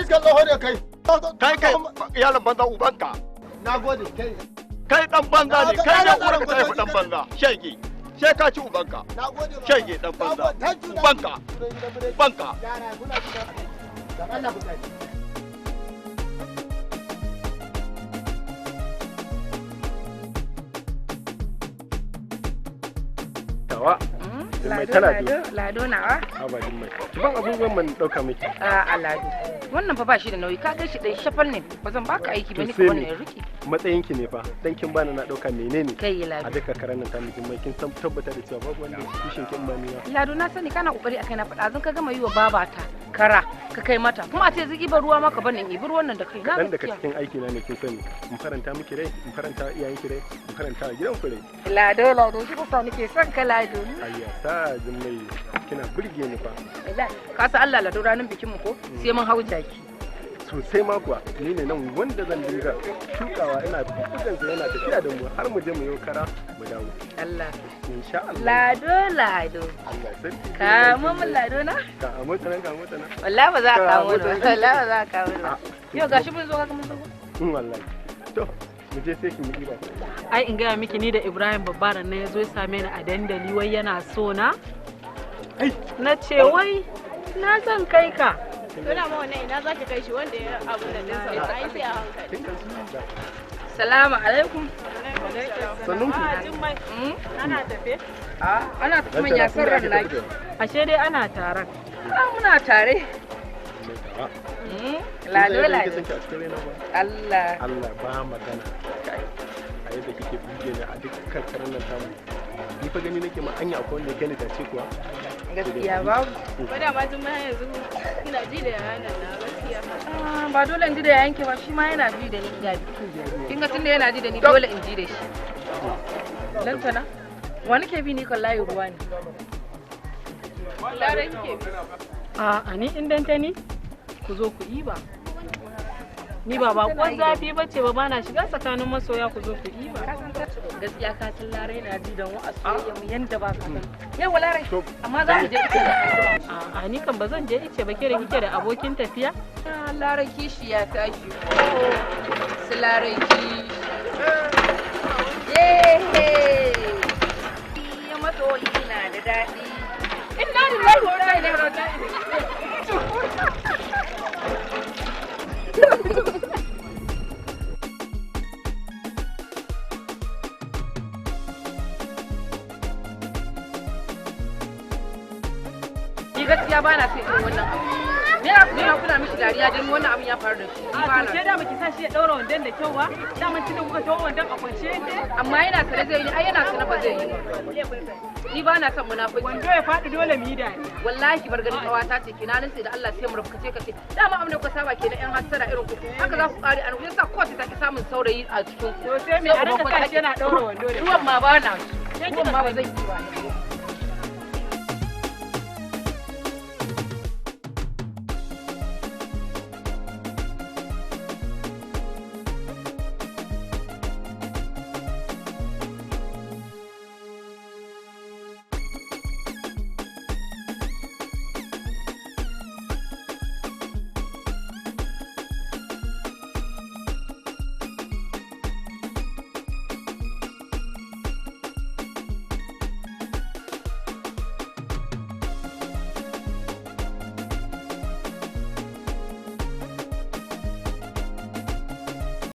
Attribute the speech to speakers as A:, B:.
A: iskan tsoho ne kai.
B: Kai yaron banza ubanka.
A: Na gode kai.
B: Kai dan banza ne, kai ne uwar ka tafi dan banza. Shege. Sai ka ci ubanka. Shege dan banza. Ubanka. Ubanka.
C: Tawa.
D: Lado nawa?
C: Ba Jummai. Ki ban abubuwan man dauka miki.
D: A Lado. Wannan fa ba shi da nauyi, ka ga shi dai shafal ne. Ba zan baka aiki ba ni ko wannan riki.
C: Matsayin ki ne fa. Dan kin bani na dauka menene?
D: Kai Lado.
C: A duka karan nan ta miki mai kin san tabbata da cewa babu wanda kishin kin bani na.
D: Lado na sani kana kokari akai na faɗa zan ka gama yi wa babata kara ka kai mata. Kuma a ce ziki ba ruwa maka bane in ibi ruwan nan da kai. Na
C: dan daga cikin aiki na ne kin sani. In faranta miki rai, in faranta iyayen ki rai, in faranta gidan ku rai.
D: Lado shi kusa nake son ka Lado.
C: Ayya ta Jummai kina burge ni fa.
D: Ka san Allah Lado ranar bikin mu ko sai mun hau jaki.
C: Sosai ma kuwa ni ne nan wanda zan dinga tukawa ina bugan sa yana tafiya da mu har mu je mu yi kara mu dawo.
D: Allah.
C: Insha Allah.
D: Lado.
C: Allah sarki.
D: Ka mun Lado na?
C: Ka mota nan.
D: Wallahi ba za ka kawo ni. Wallahi ba za ka kawo ni. Yau gashi mun zo ka mun zo.
C: Wallahi. To mu je sai ki mu diba.
E: Ai in gaya miki ni da Ibrahim babbaran nan yazo ya same ni a dandali wai yana so na. Na ce wai na san kai ka.
F: Tuna ma wannan ina zaki kai shi wanda ya abu da dinsa ba ai sai a hankali.
D: Salamu alaikum.
C: Sannun ku.
E: Jummai. Ana tafe?
D: Ana tafi mun ya sarran naki.
E: Ashe dai ana taron.
D: Muna tare. Lado. Allah
C: ba magana. A yadda kike buge ni a dukkan karan nan tamu. Ni fa gani nake ma anya akwai wanda yake ni tace kuwa.
D: Gaskiya babu.
F: Ko da ma jin yanzu ina ji da yayan nan na gaskiya.
D: Ba dole in ji da yayan ki ba shi ma yana ji da ni ga kin ga tunda yana ji da ni dole in ji da shi. Lantana wani ke bi ni kallahi ruwa ne.
F: Lare kike bi.
E: A ni in danta ni ku zo ku yi ba. Ni ba bakon zafi bace ba bana shiga tsakanin masoya ku zo ku yi ba.
D: Gaskiya ka san Larai na ji don wa soyayya mu yanda ba ka san. Yau Larai amma za mu je ice da
E: a ni kan ba zan je ice ba kire kike da abokin tafiya.
D: Larai kishi ya tashi. Su Larai kishi. Yehe. Ya masoyi na da daɗi. Inna lillahi wa inna ilaihi raji'un. Gaskiya ba na sai irin wannan abu. Me ya kuma kuna miki dariya dan wannan abin ya faru da shi.
E: A to ke da baki sa shi ya daura wandan da kyau ba? Da mun tunda kuka tawo wandan a kwance yake.
D: Amma yana sane zai yi ai yana sane ba zai yi. Ni ba na son munafiki.
E: Wando ya faɗi dole mu yi dariya.
D: Wallahi ki bar ganin kawata ce ki na nutse da Allah sai mu rubuka ce kace. Dama abin da kuka saba kenan yan hasara irin ku. Haka za ku kare an yasa kowace ta ki samun saurayi a cikin.
E: To sai me a ranka kashi yana daura wando da.
D: Ruwan ma ba na. Ruwan ma ba zai yi ba.